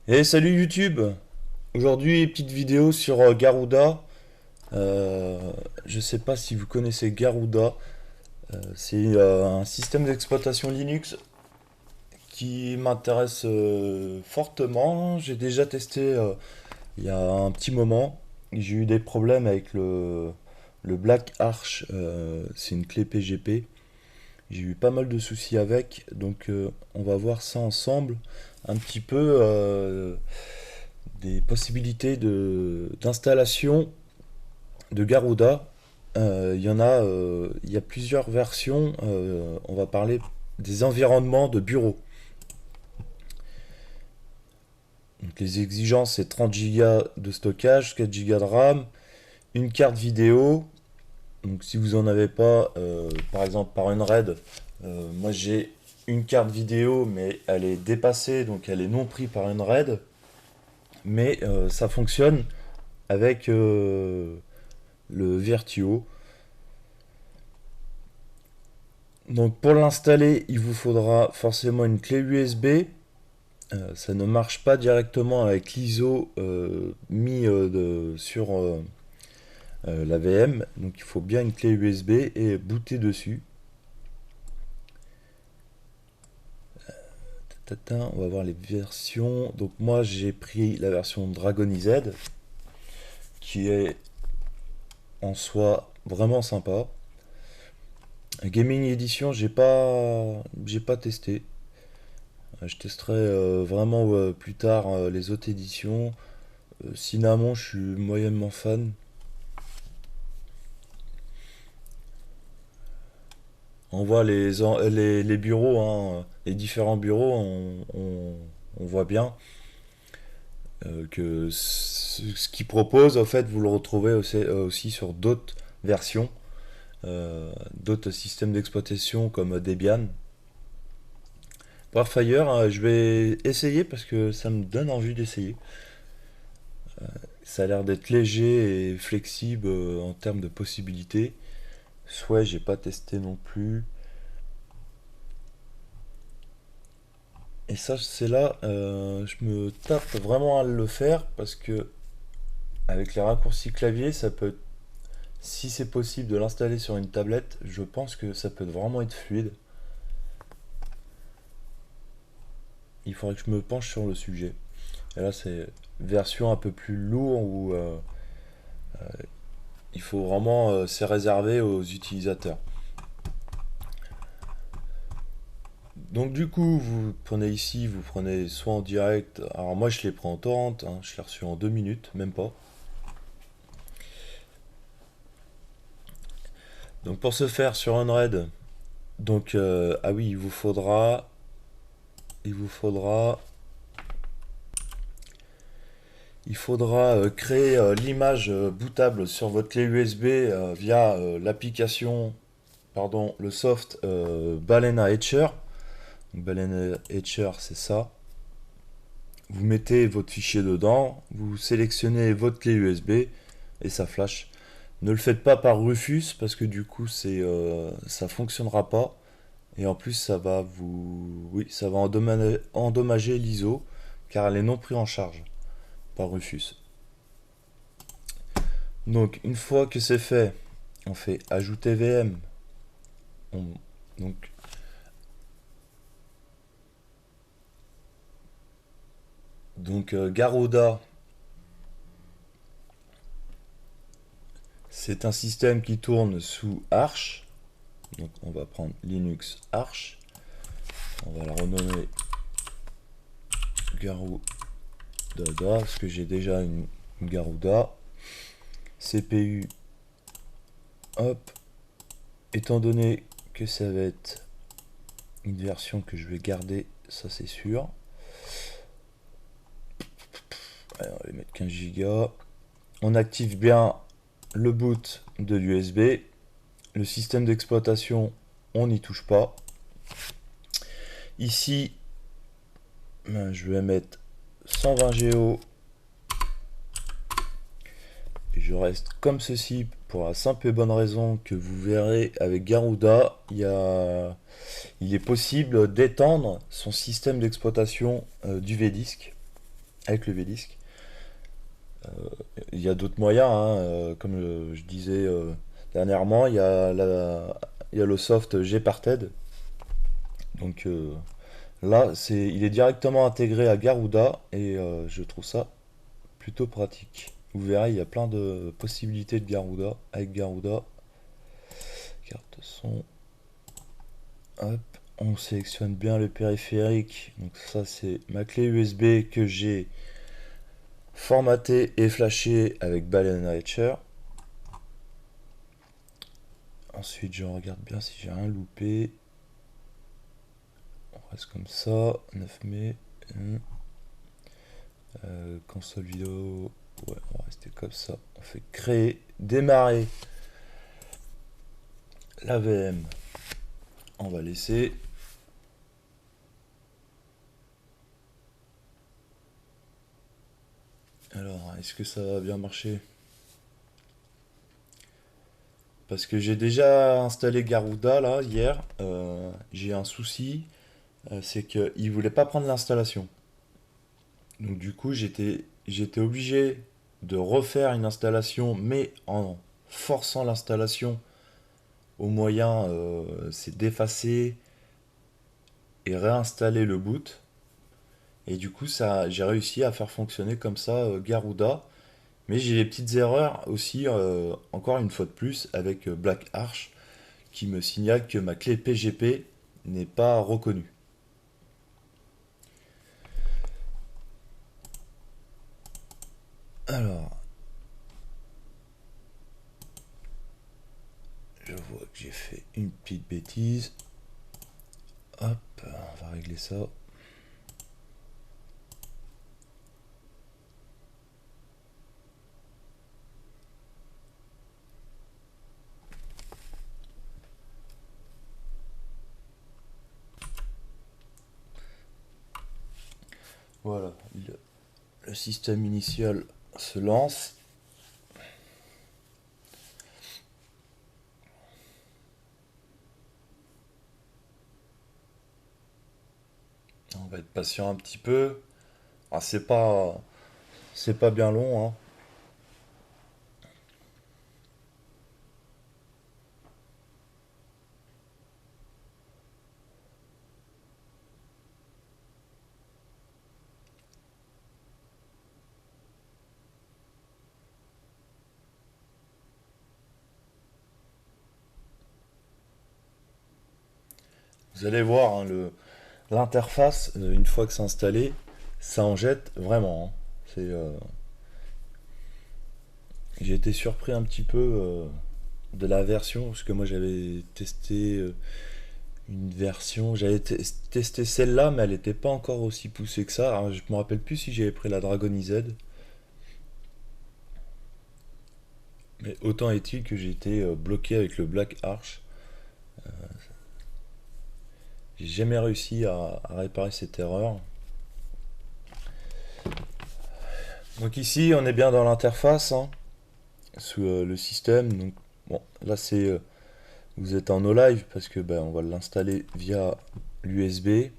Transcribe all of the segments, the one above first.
Et salut YouTube! Aujourd'hui, petite vidéo sur Garuda. Euh, je sais pas si vous connaissez Garuda. C'est un système d'exploitation Linux qui m'intéresse fortement. J'ai déjà testé il y a un petit moment. J'ai eu des problèmes avec le Black Arch. C'est une clé PGP. J'ai eu pas mal de soucis avec. Donc on va voir ça ensemble. Un petit peu des possibilités d'installation de Garuda. Il y a plusieurs versions. On va parler des environnements de bureau. Donc les exigences, c'est 30 Go de stockage, 4 Go de RAM, une carte vidéo. Donc si vous en avez pas, par exemple par une RAID, moi j'ai une carte vidéo, mais elle est dépassée, donc elle est non prise par une RAID. Mais ça fonctionne avec le Virtuo. Donc pour l'installer, il vous faudra forcément une clé USB. Ça ne marche pas directement avec l'ISO mis sur la VM. Donc il faut bien une clé USB et booter dessus. On va voir les versions. Donc moi j'ai pris la version Dragon Z qui est en soi vraiment sympa. Gaming Edition, j'ai pas testé. Je testerai vraiment plus tard les autres éditions. Cinnamon, je suis moyennement fan. On voit les bureaux, hein, les différents bureaux, on voit bien que ce qu'ils proposent, en fait, vous le retrouvez aussi sur d'autres versions, d'autres systèmes d'exploitation comme Debian. Warfire, je vais essayer parce que ça me donne envie d'essayer. Ça a l'air d'être léger et flexible en termes de possibilités. Soit j'ai pas testé non plus. Et ça, c'est là, je me tape vraiment à le faire parce que avec les raccourcis clavier, ça peut, si c'est possible de l'installer sur une tablette, je pense que ça peut vraiment être fluide. Il faudrait que je me penche sur le sujet. Et là, c'est version un peu plus lourde où il faut vraiment, c'est réservé aux utilisateurs. Donc du coup, vous prenez ici, vous prenez soit en direct. Alors moi, je les prends en torrent, hein, je l'ai reçu en 2 minutes, même pas. Donc pour ce faire sur Unread, donc ah oui, il vous faudra, créer l'image bootable sur votre clé USB via l'application, pardon, le soft Balena Etcher. Donc, Balena Etcher, c'est ça. Vous mettez votre fichier dedans, vous sélectionnez votre clé USB et ça flash. Ne le faites pas par Rufus parce que du coup ça fonctionnera pas. Et en plus, ça va endommager l'ISO car elle est non prise en charge par Rufus. Donc, une fois que c'est fait, on fait ajouter VM. On- donc, Garuda, c'est un système qui tourne sous Arch. Donc, on va prendre Linux Arch. On va la renommer Garuda parce que j'ai déjà une Garuda. CPU, hop. Étant donné que ça va être une version que je vais garder, ça c'est sûr. Alors, on va mettre 15 Go. On active bien le boot de l'USB. Le système d'exploitation, on n'y touche pas. Ici, je vais mettre 120 Go. Et je reste comme ceci pour la simple et bonne raison que vous verrez avec Garuda, il est possible d'étendre son système d'exploitation du VDisk. avec le V-Disk. Il y a d'autres moyens, hein, comme je disais dernièrement, il y a le soft Gparted. Donc là, il est directement intégré à Garuda et je trouve ça plutôt pratique. Vous verrez, il y a plein de possibilités de Garuda avec Garuda. Carte son. Hop, on sélectionne bien le périphérique. Donc ça, c'est ma clé USB que j'ai formatée et flashée avec Ball & Richer. Ensuite, je regarde bien si j'ai rien loupé. On reste comme ça. 9 mai. Console vidéo. Ouais, on va rester comme ça. On fait créer, démarrer la VM. On va laisser. Alors, est-ce que ça va bien marcher? Parce que j'ai déjà installé Garuda là hier. J'ai un souci, c'est qu'il voulait pas prendre l'installation. Donc du coup, j'étais obligé de refaire une installation, mais en forçant l'installation au moyen, c'est d'effacer et réinstaller le boot. Et du coup, ça, j'ai réussi à faire fonctionner comme ça Garuda. Mais j'ai des petites erreurs aussi, encore une fois de plus, avec Black Arch, qui me signale que ma clé PGP n'est pas reconnue. Alors, je vois que j'ai fait une petite bêtise. Hop, on va régler ça. Voilà, le système initial se lance. On va être patient un petit peu. Ah, c'est pas bien long, hein. Vous allez voir, hein, l'interface, une fois que c'est installé, ça en jette vraiment, hein. J'ai été surpris un petit peu de la version, parce que moi j'avais testé une version, j'avais testé celle-là, mais elle n'était pas encore aussi poussée que ça. Alors, je me rappelle plus si j'avais pris la Dragon IZ, mais autant est-il que j'ai été bloqué avec le Black Arch. J'ai jamais réussi à réparer cette erreur. Donc ici, on est bien dans l'interface, hein, sous le système. Donc bon, là vous êtes en no live parce que on va l'installer via l'USB.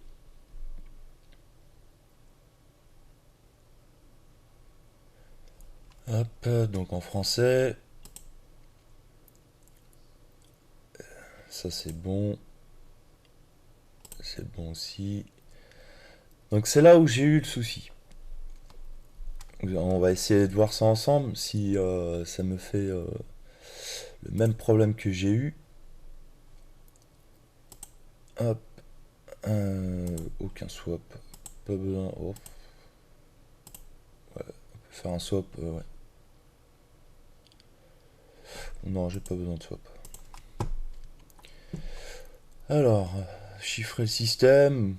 Hop, donc en français. Ça c'est bon. C'est bon aussi. Donc c'est là où j'ai eu le souci. On va essayer de voir ça ensemble si ça me fait le même problème que j'ai eu. Hop, aucun swap. Pas besoin. Oh. Ouais, on peut faire un swap. Ouais. Non, j'ai pas besoin de swap. Alors, chiffrer le système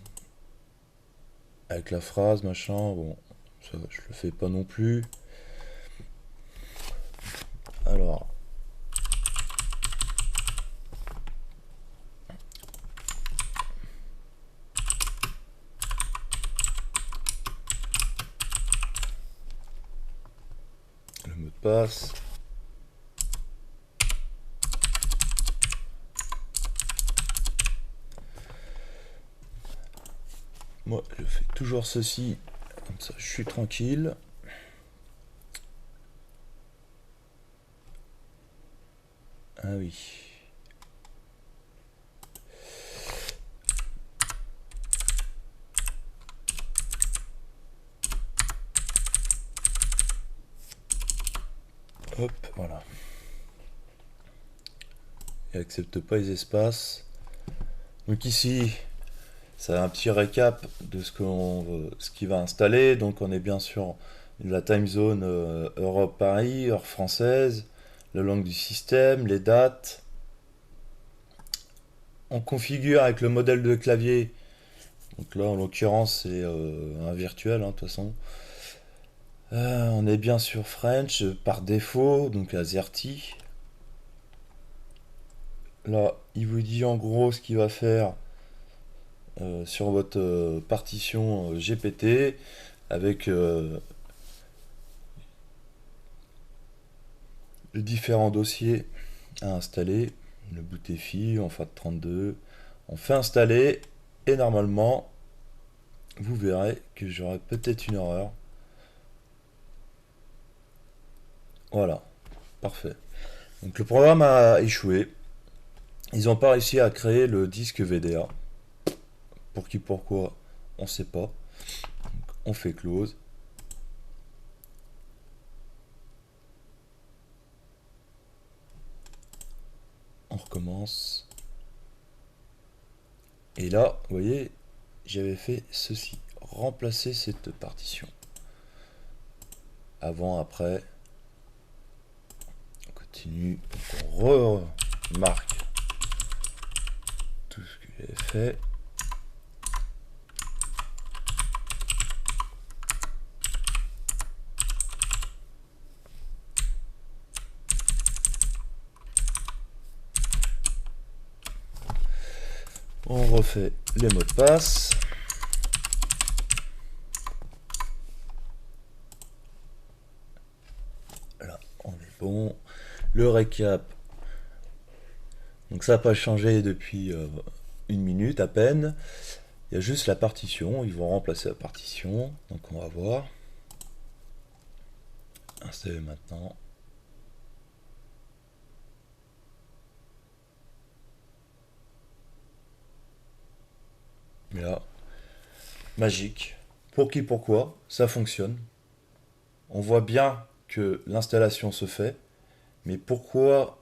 avec la phrase, machin. Bon, ça, je le fais pas non plus. Alors, le mot de passe. Moi, je fais toujours ceci comme ça je suis tranquille. Ah oui. Hop, voilà. Il accepte pas les espaces. Donc ici, c'est un petit récap de ce qu'il va installer. Donc on est bien sûr la time zone Europe-Paris, heure française, la langue du système, les dates. On configure avec le modèle de clavier. Donc là, en l'occurrence, c'est un virtuel, de toute façon. On est bien sur French par défaut, donc AZERTY. Là, il vous dit en gros ce qu'il va faire sur votre partition GPT avec les différents dossiers à installer. Le boot EFI, en FAT32. On fait installer et normalement, vous verrez que j'aurai peut-être une erreur. Voilà, parfait. Donc le programme a échoué. Ils n'ont pas réussi à créer le disque VDA. Pour qui, pourquoi, on ne sait pas. Donc, on fait close. On recommence. Et là, vous voyez, j'avais fait ceci. Remplacer cette partition. Avant, après. On continue. Donc on remarque tout ce que j'avais fait. On refait les mots de passe. Là, on est bon. Le récap. Donc ça n'a pas changé depuis une minute à peine. Il y a juste la partition. Ils vont remplacer la partition. Donc on va voir. Installer maintenant. Et là, magique. Pour qui, pourquoi, ça fonctionne. On voit bien que l'installation se fait. Mais pourquoi,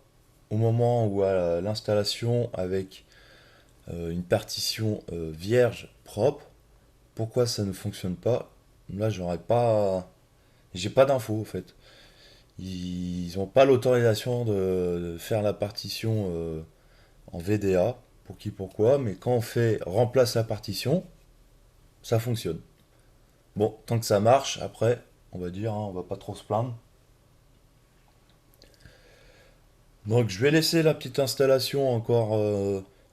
au moment où l'installation avec une partition vierge, propre, pourquoi ça ne fonctionne pas? Là, j'ai pas d'infos en fait. Ils n'ont pas l'autorisation de faire la partition en VDA, pour qui, pourquoi, mais quand on fait remplace la partition, ça fonctionne. Bon, tant que ça marche, après, on va dire, on va pas trop se plaindre. Donc je vais laisser la petite installation encore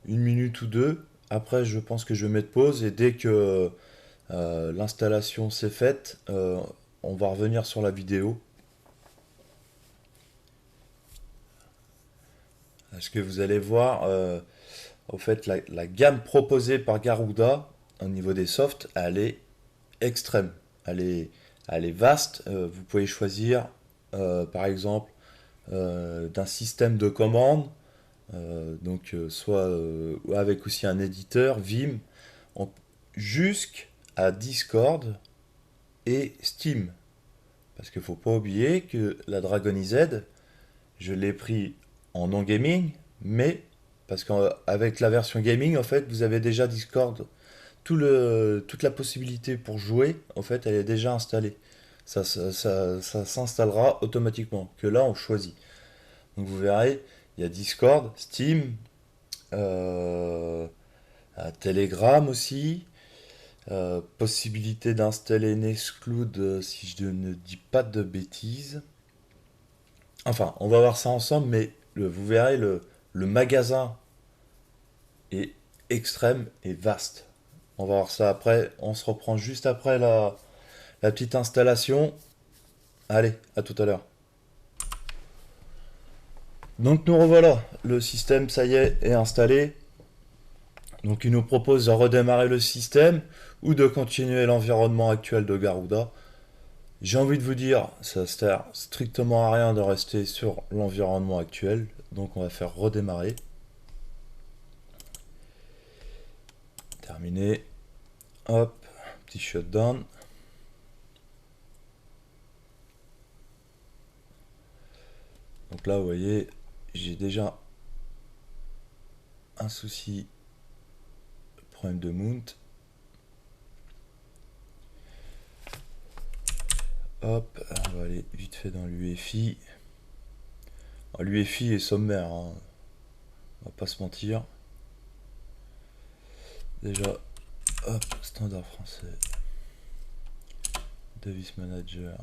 une minute ou deux. Après, je pense que je vais mettre pause et dès que l'installation s'est faite, on va revenir sur la vidéo. Parce que vous allez voir, au fait, la gamme proposée par Garuda au niveau des softs, elle est extrême. Elle est vaste. Vous pouvez choisir, par exemple, d'un système de commande, soit avec aussi un éditeur, Vim, jusqu'à Discord et Steam. Parce qu'il ne faut pas oublier que la Dragon IZ, je l'ai pris en non-gaming, mais parce qu'avec la version gaming, en fait, vous avez déjà Discord. Toute la possibilité pour jouer, en fait, elle est déjà installée. Ça s'installera automatiquement. Que là, on choisit. Donc vous verrez, il y a Discord, Steam, Telegram aussi. Possibilité d'installer Nextcloud si je ne dis pas de bêtises. Enfin, on va voir ça ensemble, mais vous verrez, le magasin est extrême et vaste. On va voir ça après. On se reprend juste après la petite installation. Allez, à tout à l'heure. Donc nous revoilà. Le système, ça y est installé. Donc il nous propose de redémarrer le système ou de continuer l'environnement actuel de Garuda. J'ai envie de vous dire, ça sert strictement à rien de rester sur l'environnement actuel. Donc on va faire redémarrer. Terminé. Hop, petit shutdown. Donc là, vous voyez, j'ai déjà un souci, problème de mount. Hop, on va aller vite fait dans l'UEFI. L'UEFI est sommaire, hein. On va pas se mentir. Déjà, hop, standard français. Device Manager.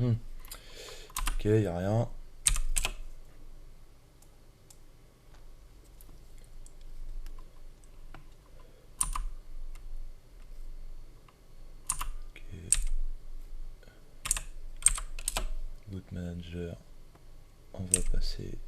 Ok, il n'y a rien. Ok. Boot Manager. On va passer.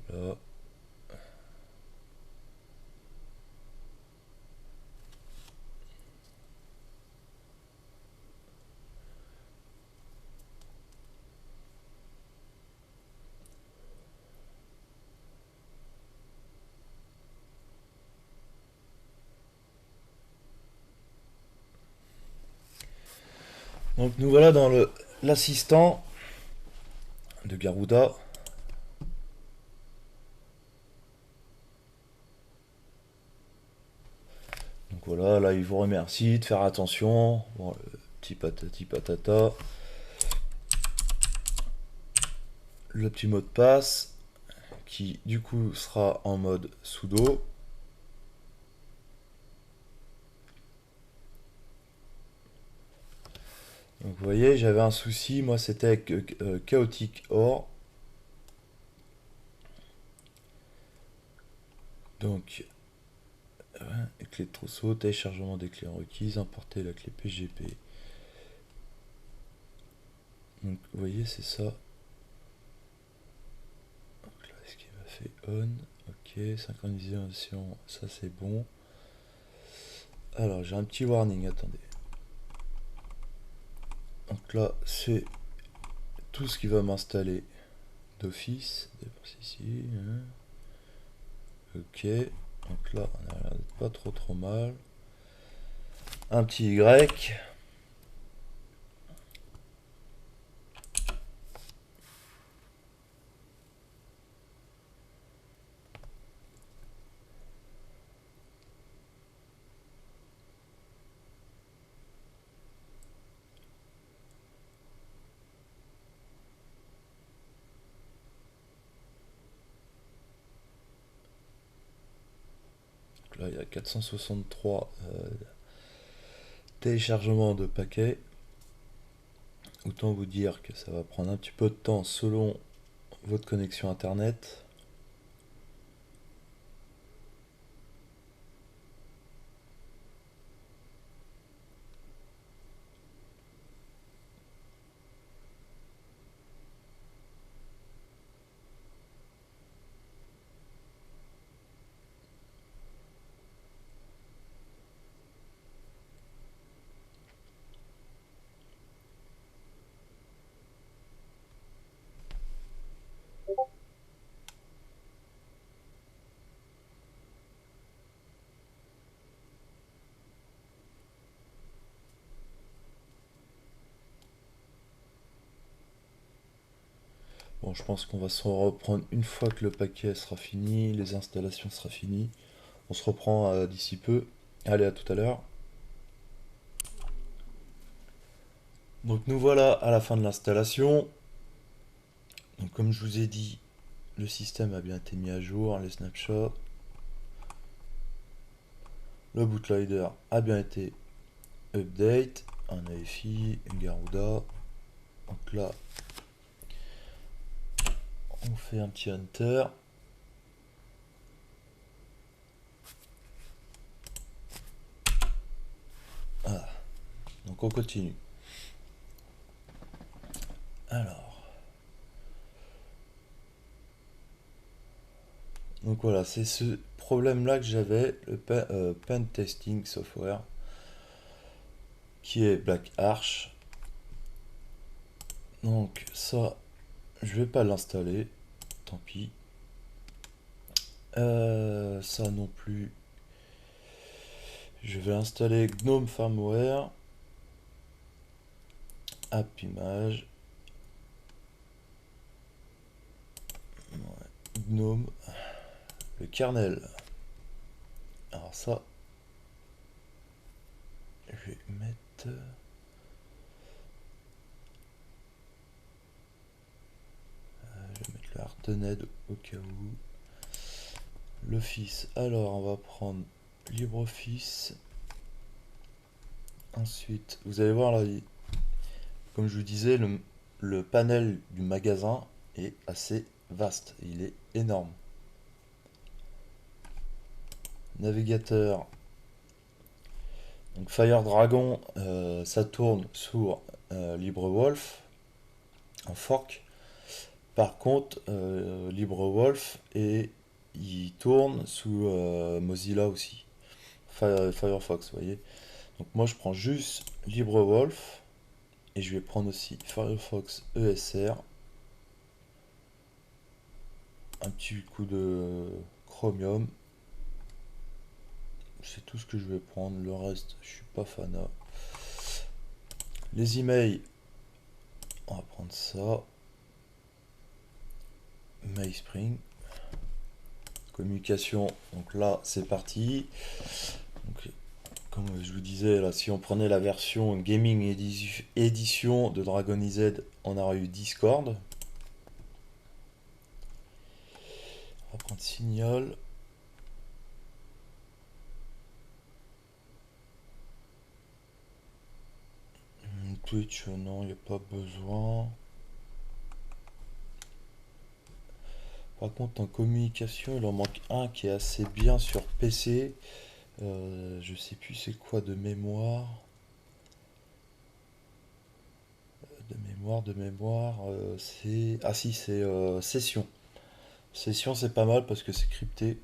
Voilà. Donc nous voilà dans l'assistant de Garuda. Donc voilà, là il vous remercie de faire attention. Bon, le petit patati patata. Le petit mot de passe qui du coup sera en mode sudo. Donc vous voyez, j'avais un souci, moi c'était avec Chaotic Or. Donc, clé de trousseau, téléchargement des clés requises, importer la clé PGP. Donc vous voyez, c'est ça. Donc là, est-ce qu'il m'a fait on? Ok, synchronisation, ça c'est bon. Alors, j'ai un petit warning, attendez. Donc là, c'est tout ce qui va m'installer d'office. Ici. Hein. Ok. Donc là, on a l'air d'être pas trop mal. Un petit Y. Là, il y a 463 téléchargements de paquets. Autant vous dire que ça va prendre un petit peu de temps selon votre connexion internet. Bon, je pense qu'on va se reprendre une fois que le paquet sera fini, les installations sera fini. On se reprend d'ici peu. Allez, à tout à l'heure. Donc nous voilà à la fin de l'installation. Donc comme je vous ai dit, le système a bien été mis à jour, les snapshots. Le bootloader a bien été update. Un AFI, une Garuda. Donc là, on fait un petit enter. Donc on continue. Alors. Donc voilà, c'est ce problème-là que j'avais, le pen testing software, qui est Black Arch. Donc ça, je vais pas l'installer, tant pis. Ça non plus. Je vais installer GNOME Firmware, App Image, GNOME, le kernel. Alors ça, je vais mettre... le Hardened au cas où. L'Office, alors on va prendre LibreOffice. Ensuite, vous allez voir là, comme je vous disais, le panel du magasin est assez vaste, il est énorme. Navigateur, donc Fire Dragon, ça tourne sur LibreWolf en fork. Par contre, LibreWolf il tourne sous Mozilla aussi, Firefox, vous voyez. Donc moi je prends juste LibreWolf et je vais prendre aussi Firefox ESR, un petit coup de Chromium. C'est tout ce que je vais prendre, le reste je suis pas fanat. Les emails, on va prendre ça. MySpring. Communication, donc là c'est parti. Donc, comme je vous disais, là, si on prenait la version Gaming Edition de Dragon IZ, on aurait eu Discord. On va prendre Signal. Twitch, non, il n'y a pas besoin. Par contre, en communication, il en manque un qui est assez bien sur PC. Je sais plus c'est quoi de mémoire. De mémoire, c'est... Ah si, c'est Session. Session, c'est pas mal parce que c'est crypté.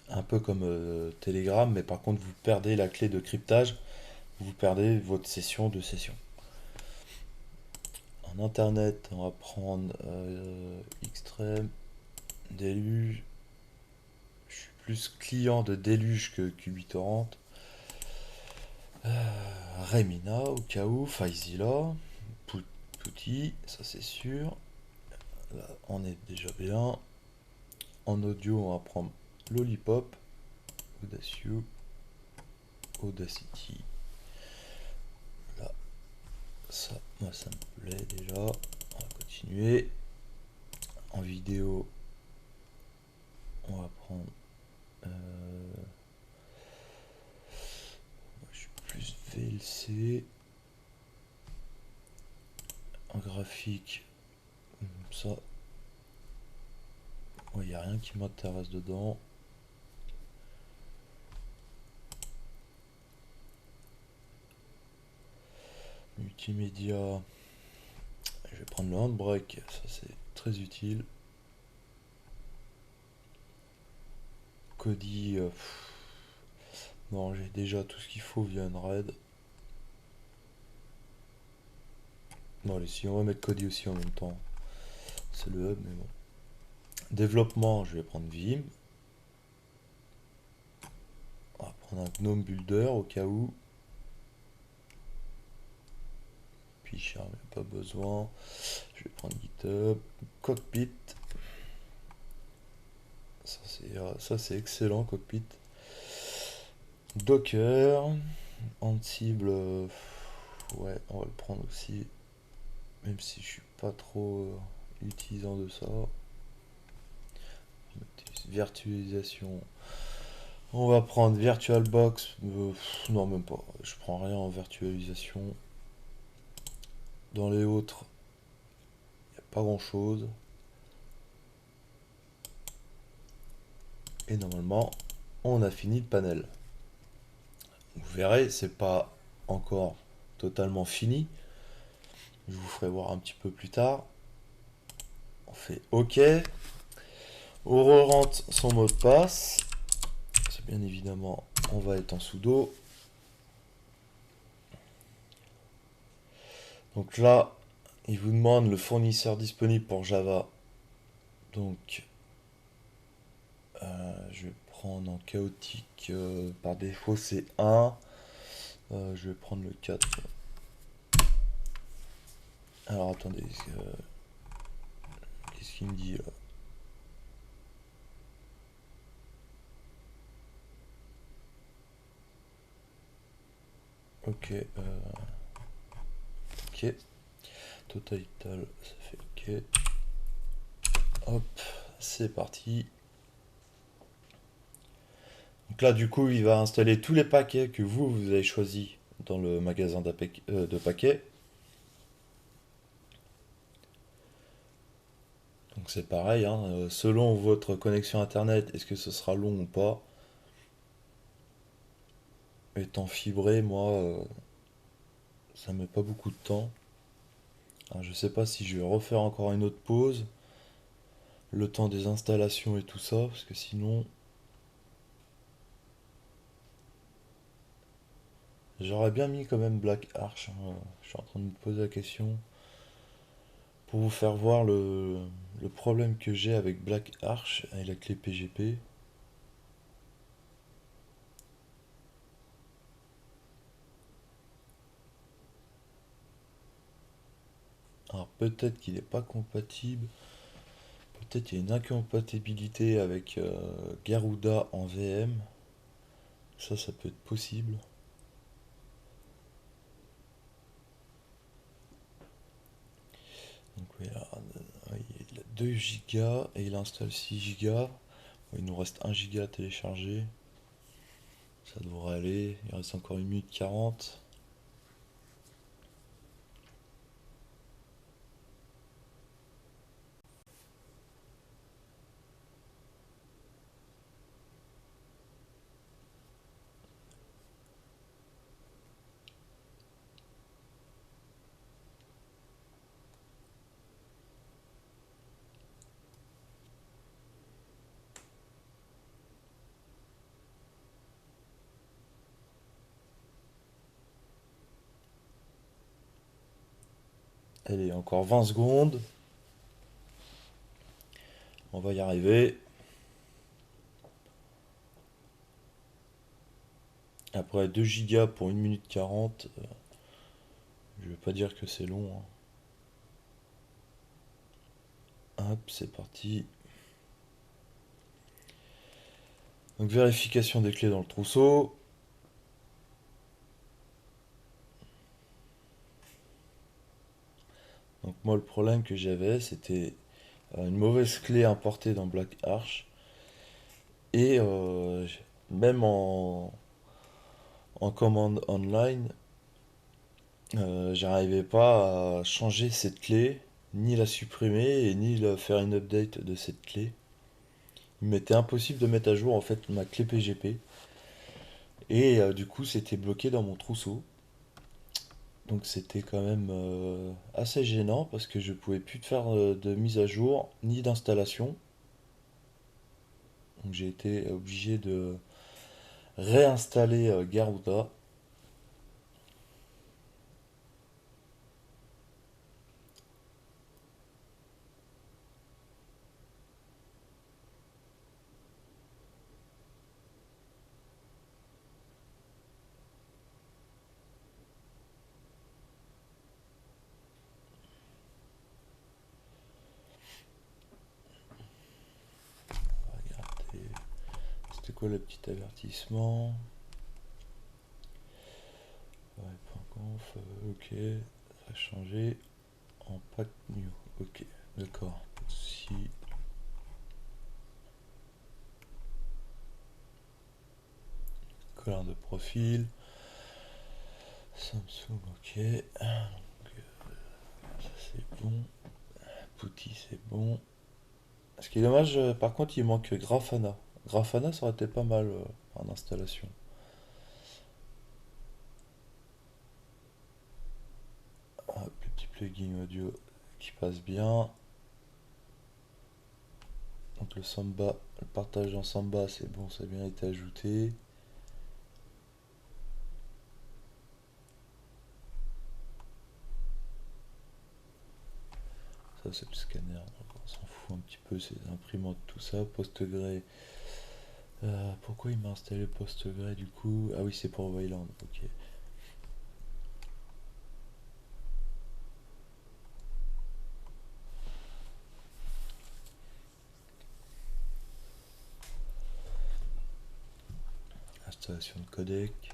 Un peu comme Telegram, mais par contre, vous perdez la clé de cryptage. Vous perdez votre session de session. En internet, on va prendre Extreme, Déluge. Je suis plus client de Déluge que QBittorrent. Remina au cas où, FileZilla, Putty, ça c'est sûr. Là, on est déjà bien. En audio, on va prendre Lollipop, Audacieux, Audacity. Là, ça, moi ça me plaît déjà. On va continuer. En vidéo, on va prendre. Je suis plus VLC. En graphique, ça. Il n'y a rien qui m'intéresse dedans. Multimédia, je vais prendre le Handbrake, ça c'est très utile. Kodi, non, j'ai déjà tout ce qu'il faut via Unread. Bon, allez, si on va mettre Kodi aussi en même temps, c'est le hub, mais bon. Développement, je vais prendre Vim. On va prendre un GNOME Builder au cas où. Picharm, il n'y a pas besoin. Je vais prendre GitHub. Cockpit. Ça c'est excellent, Cockpit. Docker. Ansible. Ouais, on va le prendre aussi. Même si je suis pas trop utilisant de ça. Virtualisation. On va prendre VirtualBox. Non, même pas. Je prends rien en virtualisation. Dans les autres, il n'y a pas grand chose. Et normalement, on a fini le panel. Vous verrez, c'est pas encore totalement fini. Je vous ferai voir un petit peu plus tard. On fait OK. On re-rentre son mot de passe. C'est bien évidemment, on va être en sudo. Donc là, il vous demande le fournisseur disponible pour Java. Donc, je vais prendre en chaotique. Par défaut, c'est 1. Je vais prendre le 4. Alors, attendez. Qu'est-ce qu'il me dit là? Ok. Ok. Total, ça fait OK. Hop, c'est parti. Donc là, du coup, il va installer tous les paquets que vous avez choisis dans le magasin de paquets. Donc c'est pareil, hein, selon votre connexion internet, est-ce que ce sera long ou pas? Étant fibré, moi, ça met pas beaucoup de temps. Alors, je sais pas si je vais refaire encore une autre pause, le temps des installations et tout ça, parce que sinon, j'aurais bien mis quand même Black Arch, hein. Je suis en train de me poser la question pour vous faire voir le problème que j'ai avec Black Arch et la clé PGP. Alors peut-être qu'il n'est pas compatible, peut-être qu'il y a une incompatibilité avec Garuda en VM. Ça peut être possible. Donc oui, il a 2 Go et il installe 6 Go. Il nous reste 1 Go à télécharger. Ça devrait aller. Il reste encore 1 minute 40. Allez, encore 20 secondes. On va y arriver. Après 2 Go pour 1 minute 40. Je vais pas dire que c'est long, hein. Hop, c'est parti. Donc vérification des clés dans le trousseau. Donc moi le problème que j'avais c'était une mauvaise clé importée dans Black Arch. Et même en commande online, j'arrivais pas à changer cette clé, ni la supprimer et ni faire une update de cette clé. Il m'était impossible de mettre à jour en fait ma clé PGP. Et du coup c'était bloqué dans mon trousseau. Donc c'était quand même assez gênant parce que je pouvais plus faire de mise à jour ni d'installation. Donc j'ai été obligé de réinstaller Garuda. Regardez, c'était quoi le petit avertissement? Ouais, .conf, ok, ça a changé en pack new. Ok, d'accord. Si collant de profil, Samsung, ok. Donc, ça c'est bon. Putty c'est bon. Ce qui est dommage, par contre, il manque Grafana. Grafana, ça aurait été pas mal en installation. plugin audio qui passe bien. Donc le Samba, le partage en Samba, c'est bon, ça a bien été ajouté. Ça c'est le scanner, donc on s'en fout un petit peu, c'est l'imprimante, tout ça. Postgre. Pourquoi il m'a installé Postgre du coup? Ah oui, c'est pour Wayland, ok. Installation de codec.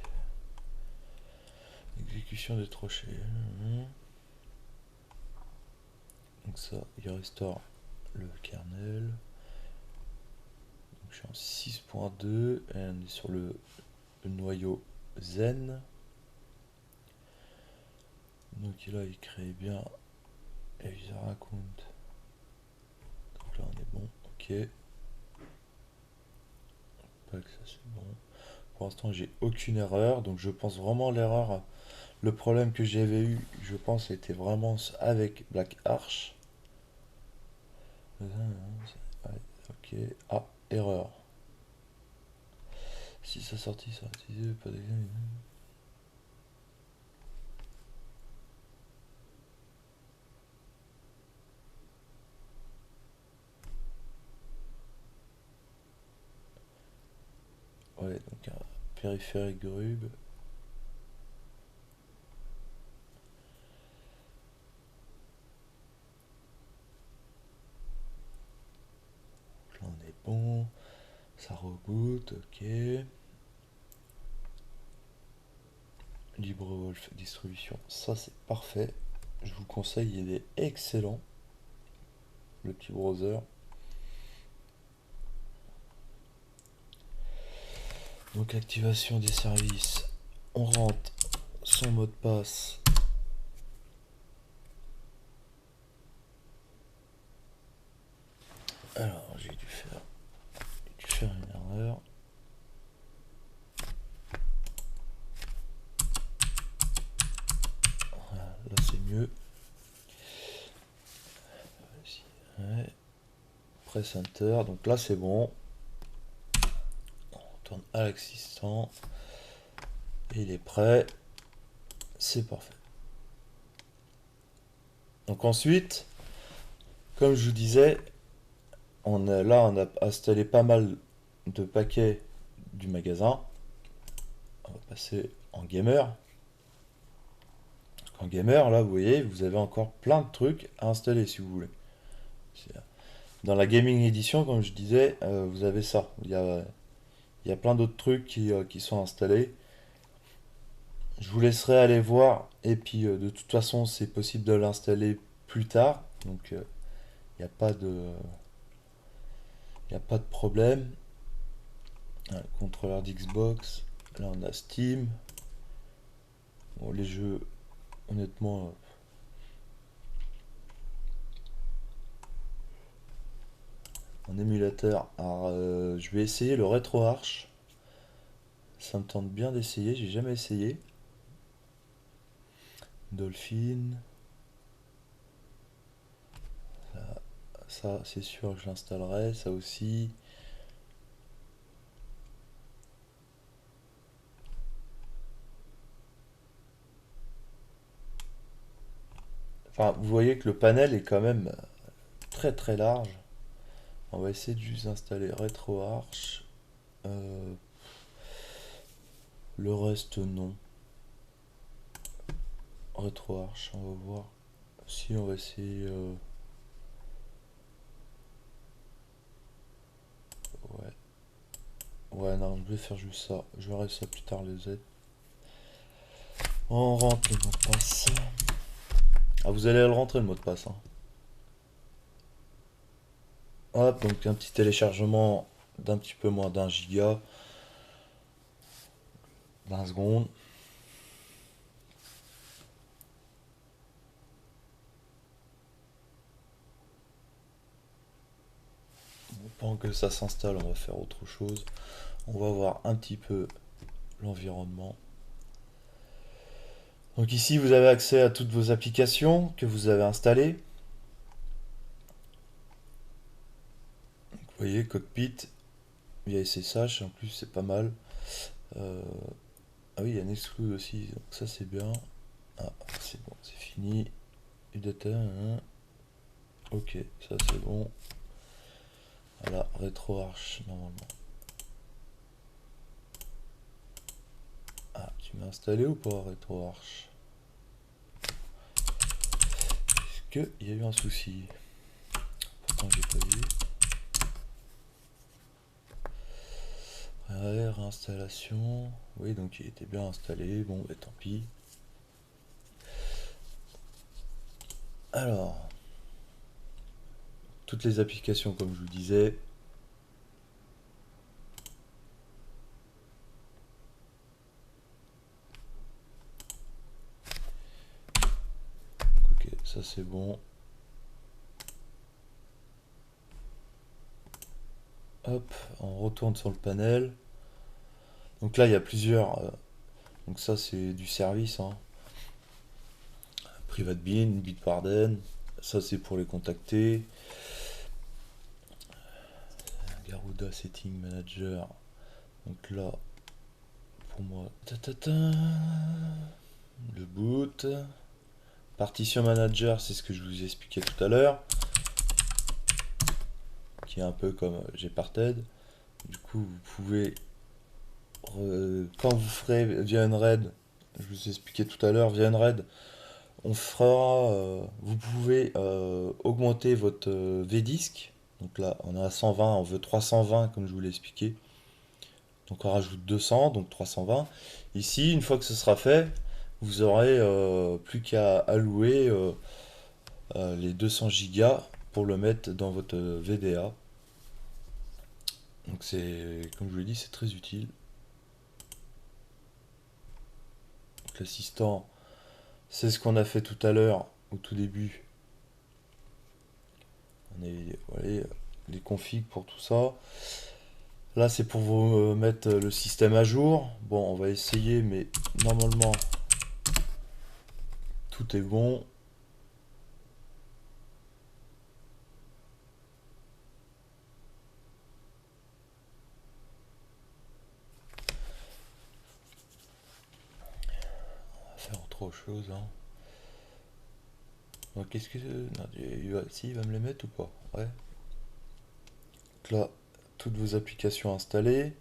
Exécution des trochets. Donc ça, il restaure le kernel. Donc je suis en 6.2 et on est sur le noyau Zen. Donc là, il crée bien user account. Donc là, on est bon. Ok. Pas que ça, c'est bon. Pour l'instant, j'ai aucune erreur. Donc je pense vraiment l'erreur. Le problème que j'avais eu, je pense, était vraiment avec Black Arch. Ok. Ah, erreur. Si ça sortit, ça a utilisé pas d'examen. Ouais, donc un périphérique Grub. Là on est bon. Ça reboot, ok. LibreWolf distribution, ça c'est parfait. Je vous conseille, il est excellent. Le petit browser. Donc activation des services. On rentre son mot de passe. Alors j'ai dû faire une erreur. Voilà, là c'est mieux. Ouais. Press Enter. Donc là c'est bon. On retourne à l'assistant. Et il est prêt. C'est parfait. Donc ensuite, comme je vous disais, on a installé pas mal de paquets du magasin. On va passer en gamer. En gamer, là, vous voyez, vous avez encore plein de trucs à installer si vous voulez. Dans la gaming edition, comme je disais, vous avez ça. Il y a plein d'autres trucs qui sont installés. Je vous laisserai aller voir. Et puis, de toute façon, c'est possible de l'installer plus tard. Donc, il n'y a pas de... Il n'y a pas de problème. Le contrôleur d'Xbox. Là, on a Steam. Bon, les jeux, honnêtement, en émulateur. Alors, je vais essayer le RetroArch. Ça me tente bien d'essayer. J'ai jamais essayé. Dolphin. Ça c'est sûr que je l'installerai. Ça aussi. Enfin, vous voyez que le panel est quand même très très large. On va essayer de juste installer RetroArch. Le reste, non. RetroArch, on va voir. Si, on va essayer. Ouais. Ouais, non, je vais faire juste ça. Je verrai ça plus tard, les aides. On rentre le mot de passe. Ah, vous allez le rentrer le mot de passe. Hein. Hop, donc un petit téléchargement d'un petit peu moins d'un giga. 20 secondes. Pendant que ça s'installe, on va faire autre chose. On va voir un petit peu l'environnement. Donc ici, vous avez accès à toutes vos applications que vous avez installées. Donc, vous voyez, Cockpit via SSH, en plus c'est pas mal. Euh, Ah oui, il y a un exclude aussi, donc ça c'est bien. Ah, c'est bon, c'est fini. UData, hein. Ok, ça c'est bon. Voilà, RetroArch normalement. Ah, tu m'as installé ou pas RetroArch? Est-ce qu'il y a eu un souci? Pourtant j'ai pas vu. Ouais, réinstallation. Oui, donc il était bien installé. Bon, bah tant pis. Alors, toutes les applications comme je vous disais. Ok, ça c'est bon. Hop, on retourne sur le panel. Donc là, il y a plusieurs. Donc ça, c'est du service, hein. PrivateBean, Bitwarden. Ça, c'est pour les contacter. Garuda Setting Manager. Donc là, pour moi, le boot. Partition Manager, c'est ce que je vous ai expliqué tout à l'heure, qui est un peu comme Gparted. Du coup, vous pouvez, quand vous ferez via une RAID, je vous ai expliqué tout à l'heure, via une RAID, on fera, vous pouvez augmenter votre VDisk. Donc là, on est à 120, on veut 320 comme je vous l'ai expliqué. Donc on rajoute 200, donc 320. Ici, une fois que ce sera fait, vous aurez plus qu'à allouer les 200 gigas pour le mettre dans votre VDA. Donc c'est, comme je vous l'ai dit, c'est très utile. L'assistant, c'est ce qu'on a fait tout à l'heure, au tout début. On a voilà, les configs pour tout ça. Là, c'est pour vous mettre le système à jour. Bon, on va essayer, mais normalement, tout est bon. On va faire autre chose, hein. Donc, qu'est-ce que... Non, si, il va me les mettre ou pas? Ouais. Donc là, toutes vos applications installées.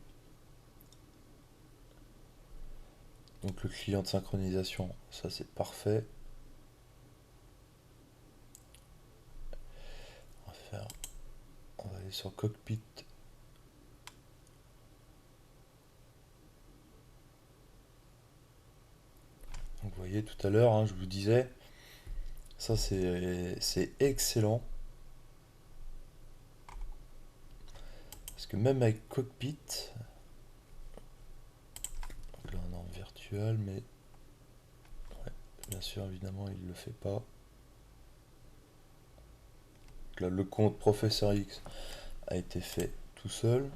Donc le client de synchronisation, ça c'est parfait. On va faire... On va aller sur Cockpit. Donc vous voyez tout à l'heure, hein, je vous disais, ça c'est excellent. Parce que même avec Cockpit, donc là on est en virtual, mais ouais, bien sûr évidemment il ne le fait pas. Donc là le compte Professeur X a été fait tout seul.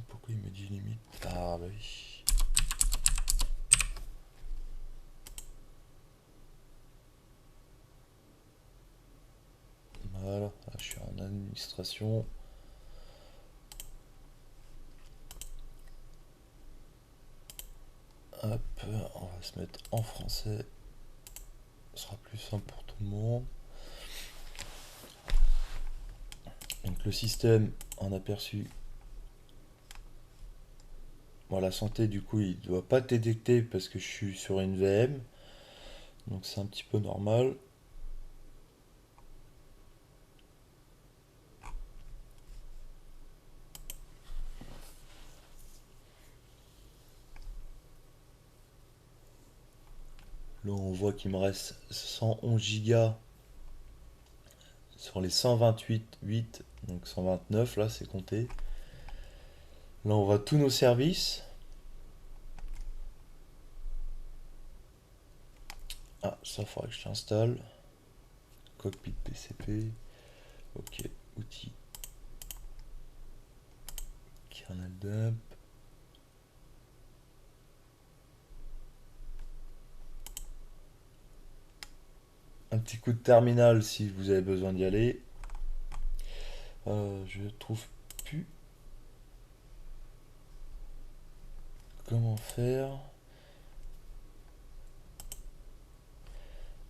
Pourquoi il me dit limite? Ah bah oui. Voilà, là, je suis en administration. Hop, on va se mettre en français. Ce sera plus simple pour tout le monde. Donc le système en aperçu. Bon, la santé, du coup, il ne doit pas être détecté parce que je suis sur une VM. Donc c'est un petit peu normal. Là, on voit qu'il me reste 111 Go sur les 128.8, donc 129, là, c'est compté. Là, on voit tous nos services. Ah, ça, il faudrait que je l'installe. Cockpit PCP. Ok, outils. kernel dump. Un petit coup de terminal si vous avez besoin d'y aller. Je trouve plus comment faire.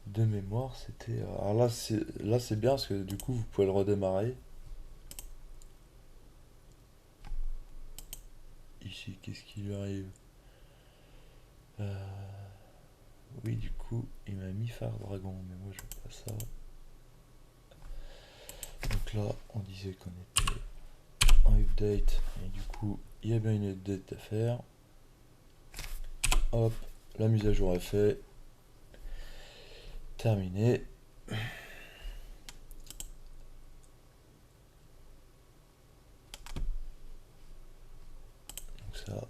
De mémoire, c'était. Alors là, c'est bien parce que du coup, vous pouvez le redémarrer. Ici, qu'est-ce qui lui arrive? Oui, du coup, il m'a mis phare dragon, mais moi je veux pas ça. Donc là, on disait qu'on était en update, et du coup, il y a bien une update à faire. Hop, la mise à jour est faite. Terminé. Donc ça.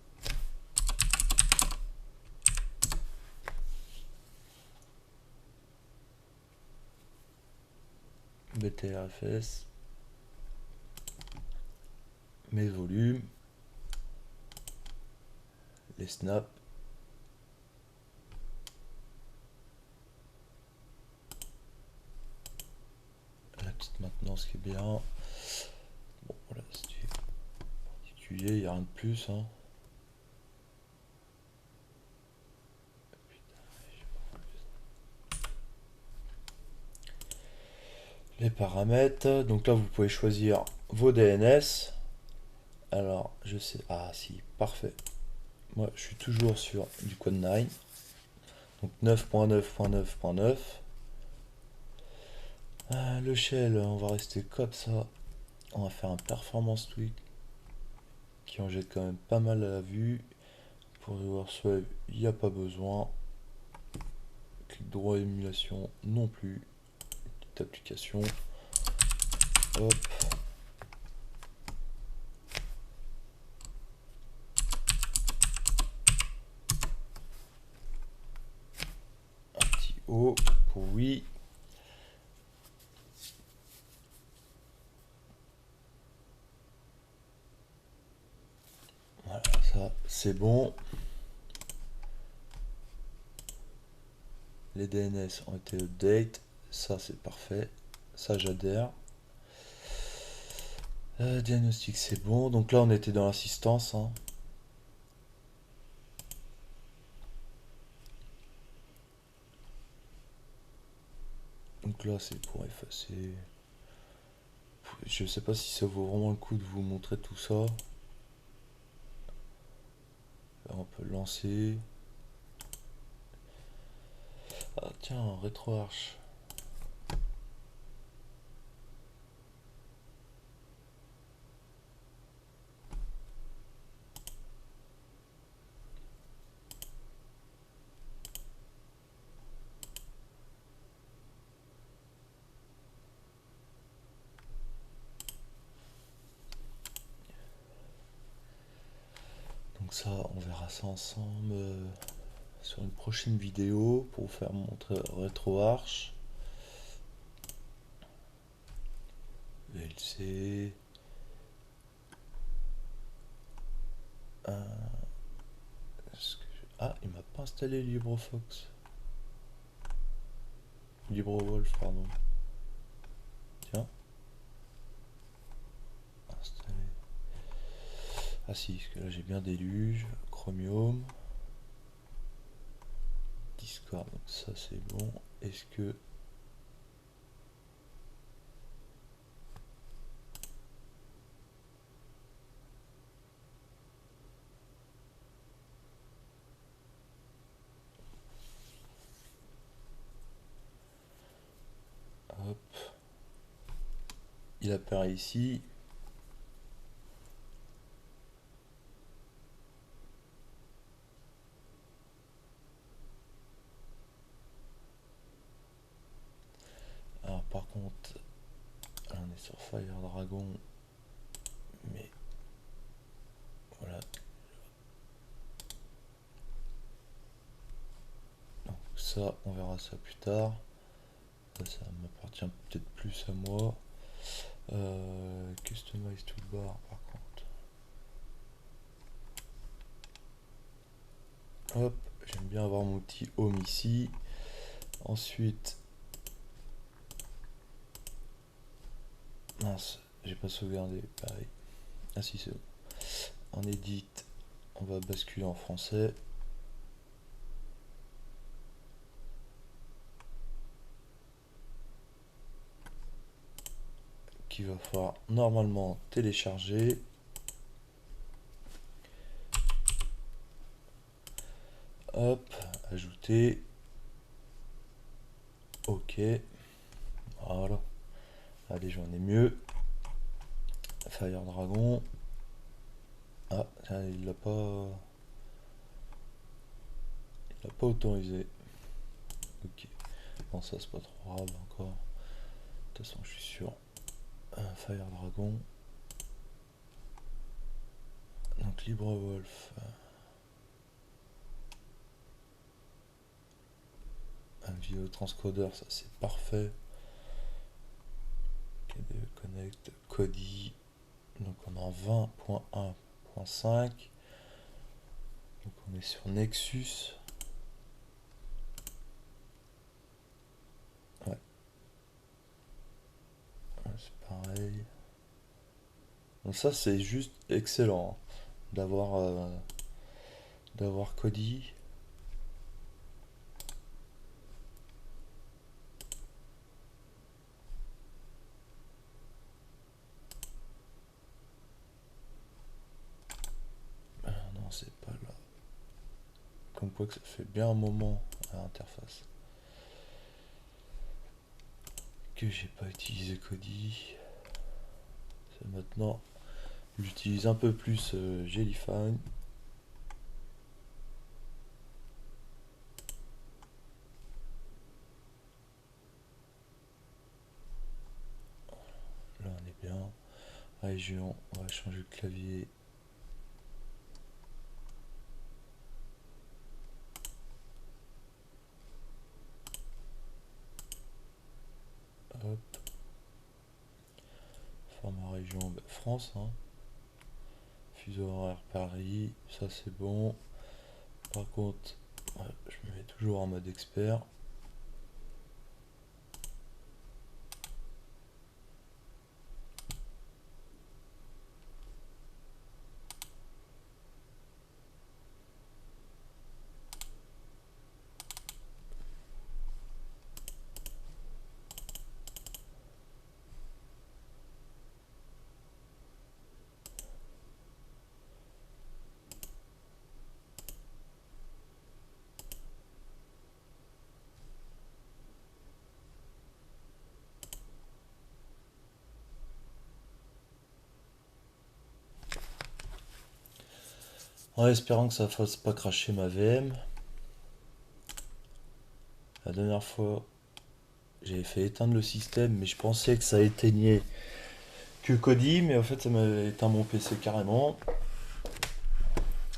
BTRFS. Mes volumes. Les snaps. La petite maintenance qui est bien. Bon, voilà, c'est du particulier, il n'y a rien de plus. Hein. Les paramètres, donc là vous pouvez choisir vos DNS. Alors je sais, ah si, parfait. Moi je suis toujours sur du code 9. Donc 9.9.9.9. Le shell, on va rester comme ça. On va faire un performance tweak qui en jette quand même pas mal à la vue. Pour voir Swave, il n'y a pas besoin. Clic droit émulation non plus. Petite application. Hop. Un petit O pour oui. Voilà, ça c'est bon. Les DNS ont été update. Ça c'est parfait. Ça j'adhère. Diagnostic c'est bon. Donc là on était dans l'assistance. Hein. Donc là c'est pour effacer. Je sais pas si ça vaut vraiment le coup de vous montrer tout ça. Là, on peut lancer. Ah tiens, RetroArch. Donc ça, on verra ça ensemble sur une prochaine vidéo pour vous faire montrer RetroArch. VLC. Ah, il m'a pas installé LibreFox. LibreWolf, pardon. Tiens. Installer. Ah si, parce que là j'ai bien Déluge, Chromium, Discord, donc ça c'est bon. Est-ce que... Hop. Il apparaît ici. Alors par contre, là, on est sur Fire Dragon, mais voilà. Donc ça, on verra ça plus tard. Ça m'appartient peut-être plus à moi. Customize toolbar par contre. Hop, j'aime bien avoir mon petit home ici. Ensuite, mince, j'ai pas sauvegardé, pareil. Ah si, c'est bon. En edit, on va basculer en français. Qu'il va falloir normalement télécharger. Hop, ajouter. Ok. Voilà. Allez, j'en ai mieux. Fire Dragon. Ah, il l'a pas. Il l'a pas autorisé. Ok. Bon, ça c'est pas trop grave encore. De toute façon, je suis sûr. Fire Dragon. Donc LibreWolf. Un vidéo transcodeur, ça c'est parfait. KDE Connect, Kodi. Donc on est en 20.1.5. Donc on est sur Nexus. Ouais. C'est pareil. Donc ça c'est juste excellent hein, d'avoir Kodi. Non, c'est pas là. Comme quoi que ça fait bien un moment à l'interface que j'ai pas utilisé Kodi. C'est maintenant, j'utilise un peu plus Jellyfine. Là on est bien. Région, on va changer le clavier. Hop. Format région, bah, France. Hein. Fuseau horaire Paris, ça c'est bon. Par contre, ouais, je me mets toujours en mode expert. En espérant que ça fasse pas cracher ma VM. La dernière fois, j'avais fait éteindre le système, mais je pensais que ça éteignait que Kodi, mais en fait ça m'a éteint mon PC carrément.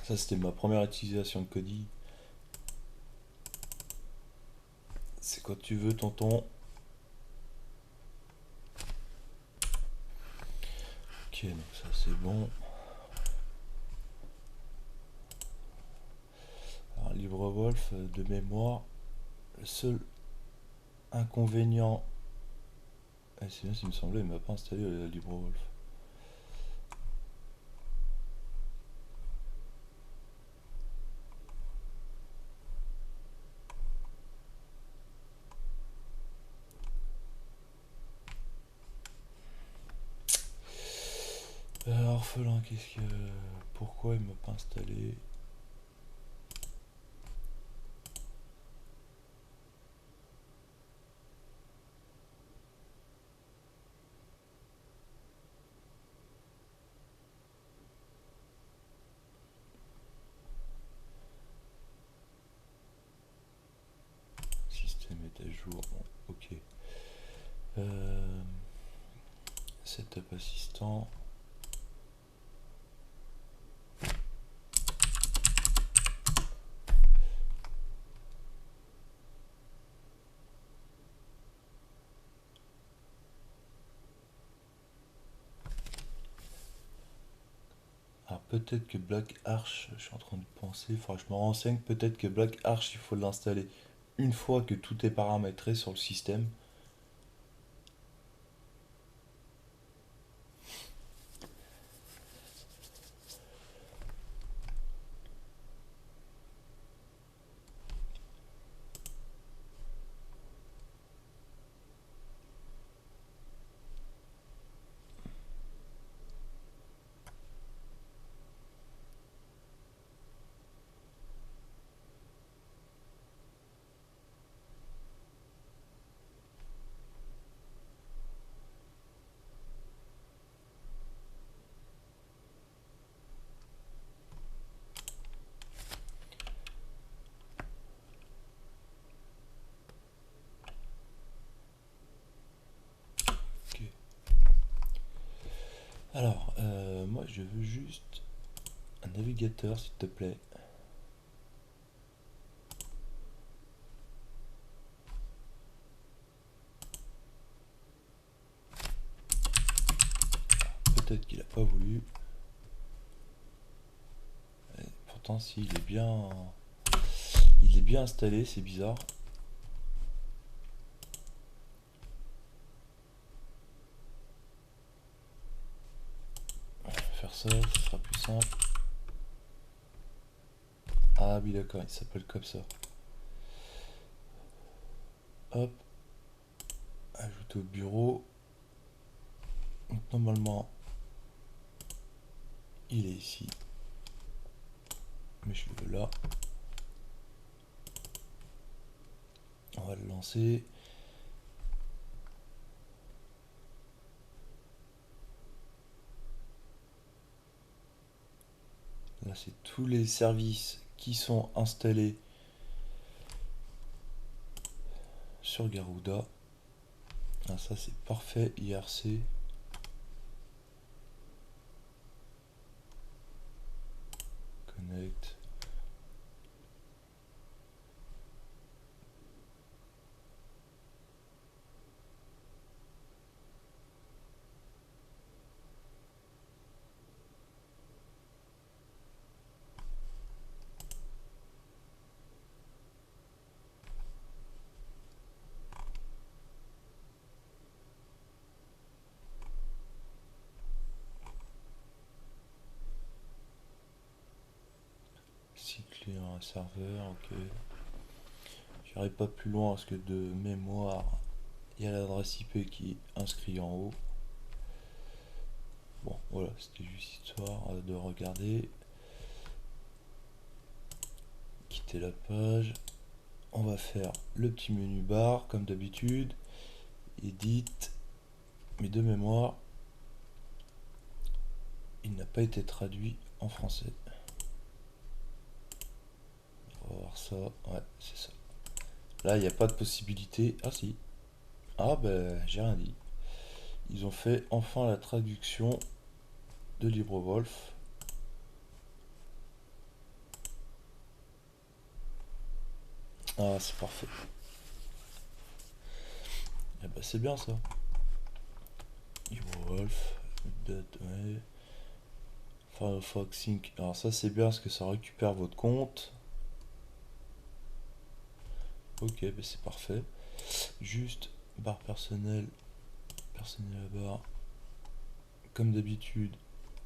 Ça c'était ma première utilisation de Kodi. C'est quand tu veux, tonton. Ok, donc ça c'est bon. Alors LibreWolf de mémoire, le seul inconvénient, c'est bien s'il me semblait, il m'a pas installé LibreWolf. Orphelin, qu'est-ce que. Pourquoi il m'a pas installé? Système est à jour, bon, ok. Setup assistant. Ah, peut-être que Black Arch, je suis en train de penser, il faudra que je me renseigne, peut-être que Black Arch, il faut l'installer une fois que tout est paramétré sur le système. Ok. Alors, moi je veux juste un navigateur s'il te plaît. Peut-être qu'il a pas voulu. Pourtant si il est bien installé, c'est bizarre. On va faire ça, ce sera plus simple. Ah oui d'accord, il s'appelle comme ça. Hop, ajouter au bureau. Donc normalement, il est ici. Mais je le veux là. On va le lancer. Là, c'est tous les services qui sont installés sur Garuda. Ah, ça, c'est parfait. IRC. Connect. Cycler un serveur, ok. J'irai pas plus loin parce que de mémoire, il y a l'adresse IP qui est inscrite en haut. Bon, voilà, c'était juste histoire de regarder. Quitter la page. On va faire le petit menu bar comme d'habitude. Edit. Mais de mémoire, il n'a pas été traduit en français. On va voir ça. Ouais, c'est ça. Là, il n'y a pas de possibilité. Ah si. Ah ben, j'ai rien dit. Ils ont fait enfin la traduction de LibreWolf. Ah, c'est parfait. Eh ben, c'est bien ça. LibreWolf. Ouais. Firefox Sync. Alors ça c'est bien parce que ça récupère votre compte. Ok, ben c'est parfait. Juste barre personnelle. Personnel à barre. Comme d'habitude,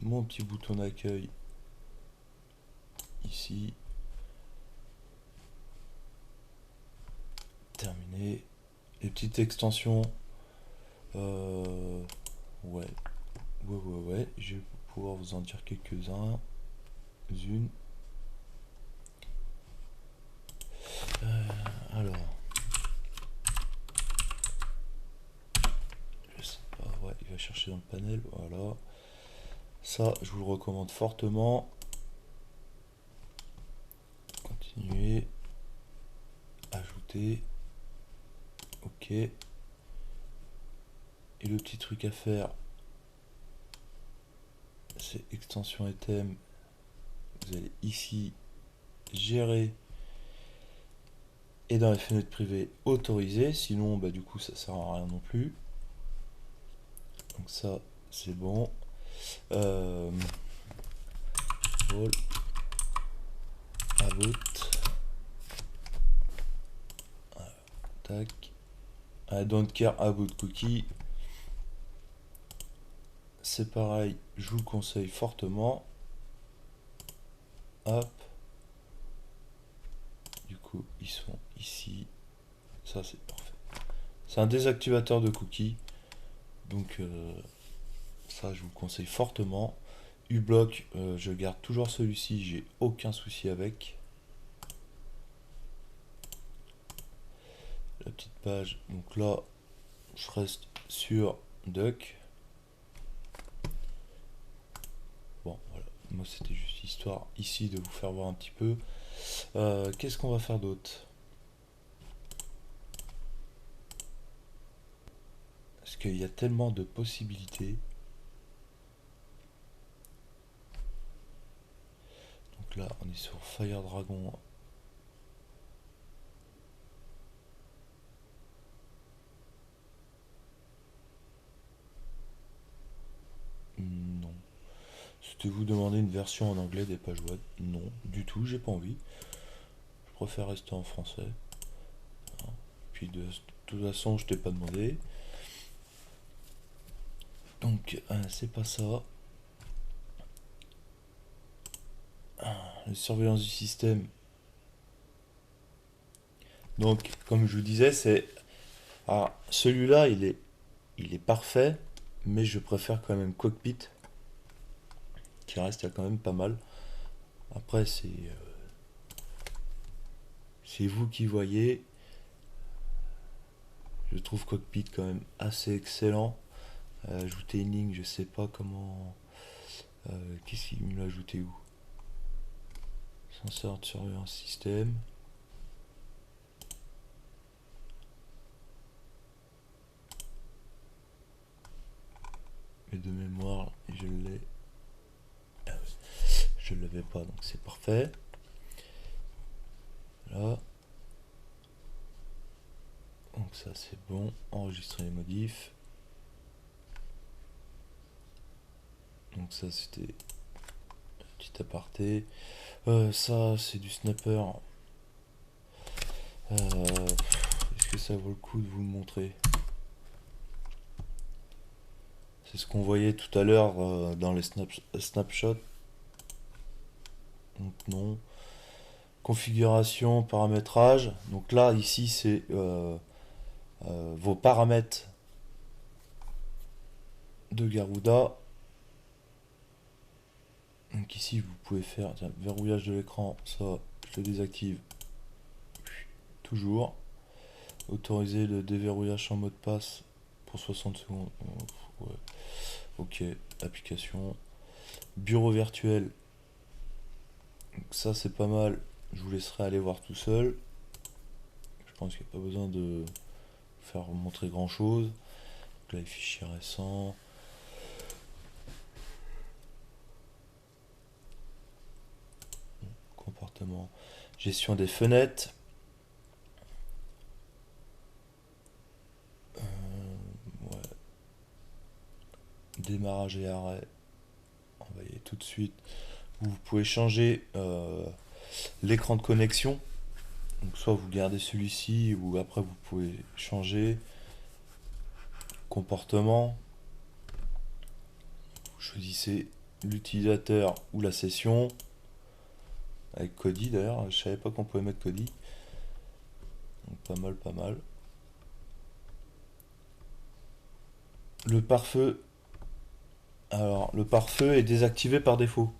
mon petit bouton d'accueil ici. Terminé. Les petites extensions. Ouais. Ouais. Je vais pouvoir vous en dire quelques-uns. Alors. Je sais pas, ouais, il va chercher dans le panel. Voilà. Ça, je vous le recommande fortement. Continuer. Ajouter. Ok. Et le petit truc à faire, c'est extension et thème. Vous allez ici gérer et dans les fenêtres privées autoriser. Sinon, bah, du coup, ça sert à rien non plus. Donc ça, c'est bon. control about. Voilà. Tac. I don't care about cookie. C'est pareil, je vous le conseille fortement. Hop. Du coup, ils sont ici. Ça, c'est parfait. C'est un désactivateur de cookies. Donc, ça, je vous le conseille fortement. uBlock, je garde toujours celui-ci. J'ai aucun souci avec. La petite page. Donc là, je reste sur Duck. Bon, voilà. Moi, c'était juste histoire ici de vous faire voir un petit peu. Qu'est-ce qu'on va faire d'autre? Parce qu'il y a tellement de possibilités. Donc là, on est sur Fire Dragon. Non. C'était vous demander une version en anglais des pages web? Non, du tout, j'ai pas envie. Je préfère rester en français. Puis de toute façon, je t'ai pas demandé. Donc, c'est pas ça. La surveillance du système. Donc, comme je vous disais, c'est... Ah, celui-là, il est parfait, mais je préfère quand même Cockpit, qui reste quand même pas mal. Après, c'est vous qui voyez. Je trouve Cockpit quand même assez excellent. Ajouter une ligne, je sais pas comment... Qu'est-ce qu'il me l'a ajouté où? Senseur de surveillance système. Mais de mémoire, je l'ai. Ah ouais. Je ne l'avais pas, donc c'est parfait. Là. Donc ça c'est bon. Enregistrer les modifs. Donc ça c'était un petit aparté. Ça c'est du snapper. Est-ce que ça vaut le coup de vous le montrer? C'est ce qu'on voyait tout à l'heure dans les snapshots. Donc non. Configuration, paramétrage. Donc là, ici, c'est vos paramètres de Garuda. Donc ici, vous pouvez faire tiens, verrouillage de l'écran. Ça, je le désactive. Toujours. Autoriser le déverrouillage sans mot de passe pour 60 secondes. Ouais. Ok, application. Bureau virtuel. Donc ça, c'est pas mal. Je vous laisserai aller voir tout seul. Je pense qu'il n'y a pas besoin de faire montrer grand chose. Donc là, les fichiers récents. Comportement. Gestion des fenêtres. Ouais. Démarrage et arrêt. On va y aller tout de suite. Vous pouvez changer l'écran de connexion. Donc soit vous gardez celui-ci ou après vous pouvez changer. Comportement. Vous choisissez l'utilisateur ou la session. Avec Kodi d'ailleurs, je savais pas qu'on pouvait mettre Kodi. Donc pas mal, pas mal. Le pare-feu. Alors le pare-feu est désactivé par défaut.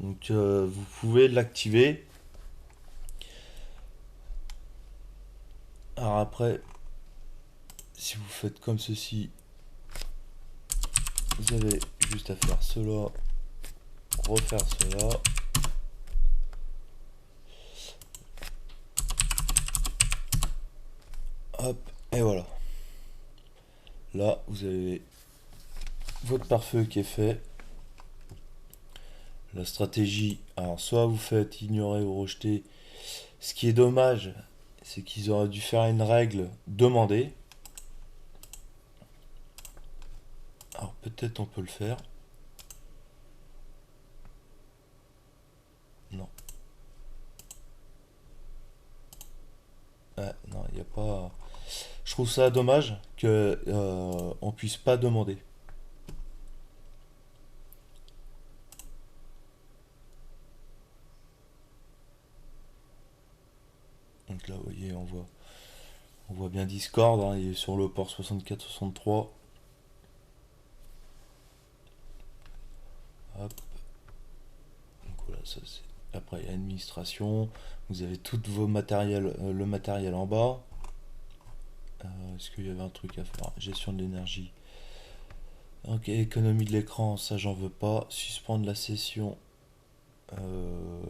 Donc vous pouvez l'activer. Alors après, si vous faites comme ceci, vous avez juste à faire cela, refaire cela. Hop, et voilà. Là, vous avez votre pare-feu qui est fait. La stratégie, alors soit vous faites ignorer ou rejeter. Ce qui est dommage, c'est qu'ils auraient dû faire une règle demander. Alors peut-être on peut le faire. Ouais, non, il n'y a pas. Je trouve ça dommage que on puisse pas demander. Donc là, vous voyez, on voit bien Discord, hein, il est sur le port 64-63. Hop, donc voilà, ça c'est. Après, il y a administration. Vous avez tout vos matériels, le matériel en bas. Est-ce qu'il y avait un truc à faire? Gestion de l'énergie. Ok, économie de l'écran, ça j'en veux pas. Suspendre la session. Euh,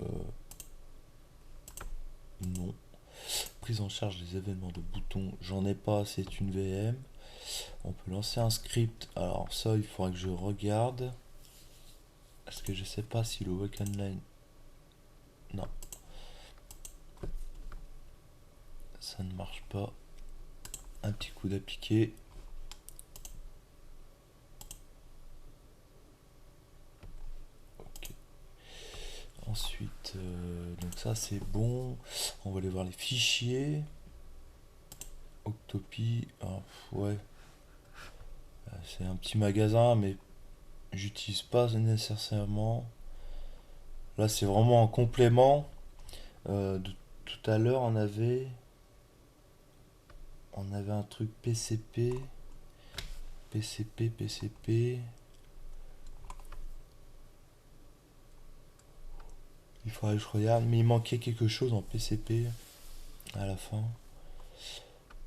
non. Prise en charge des événements de boutons, j'en ai pas, c'est une VM. On peut lancer un script. Alors ça, il faudrait que je regarde. Parce que je sais pas si le Wake Online. Non, ça ne marche pas. Un petit coup d'appliqué. Ok. Ensuite, donc ça c'est bon. On va aller voir les fichiers. Octopi. Ah, ouais. C'est un petit magasin, mais j'utilise pas nécessairement. Là, c'est vraiment en complément. Tout à l'heure, on avait un truc PCP, PCP, PCP. Il faudrait que je regarde, mais il manquait quelque chose en PCP à la fin.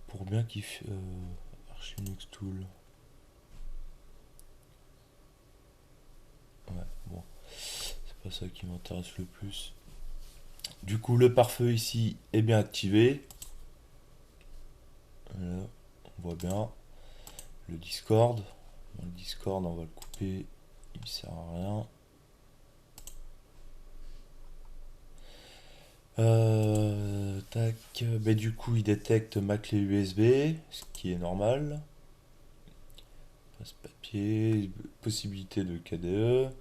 Pour bien qu'il Archinux Tool. Ouais, bon, c'est pas ça qui m'intéresse le plus. Du coup, le pare-feu ici est bien activé. Là, on voit bien. Le Discord. Le Discord, on va le couper. Il sert à rien. Tac. Bah, du coup, il détecte ma clé USB, ce qui est normal. Passe-papier, possibilité de KDE,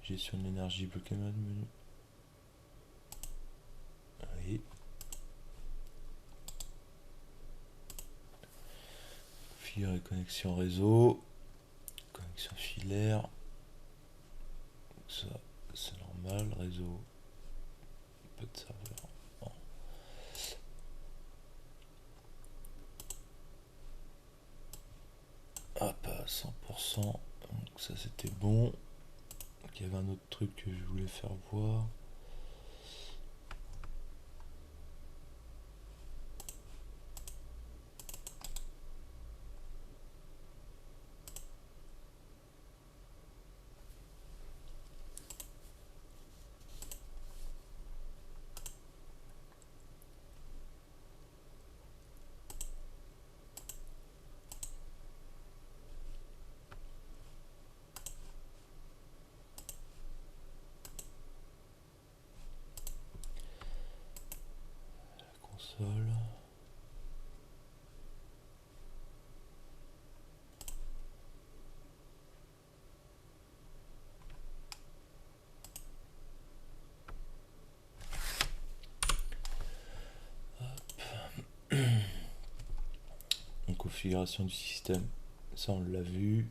gestion de l'énergie, bloqué mode menu. Oui. Configurer connexion réseau, connexion filaire. Ça, c'est normal. Réseau, pas de serveur. Bon. Hop, à 100%. Donc ça, c'était bon. Donc, il y avait un autre truc que je voulais faire voir. Console. Donc, configuration du système. Ça, on l'a vu.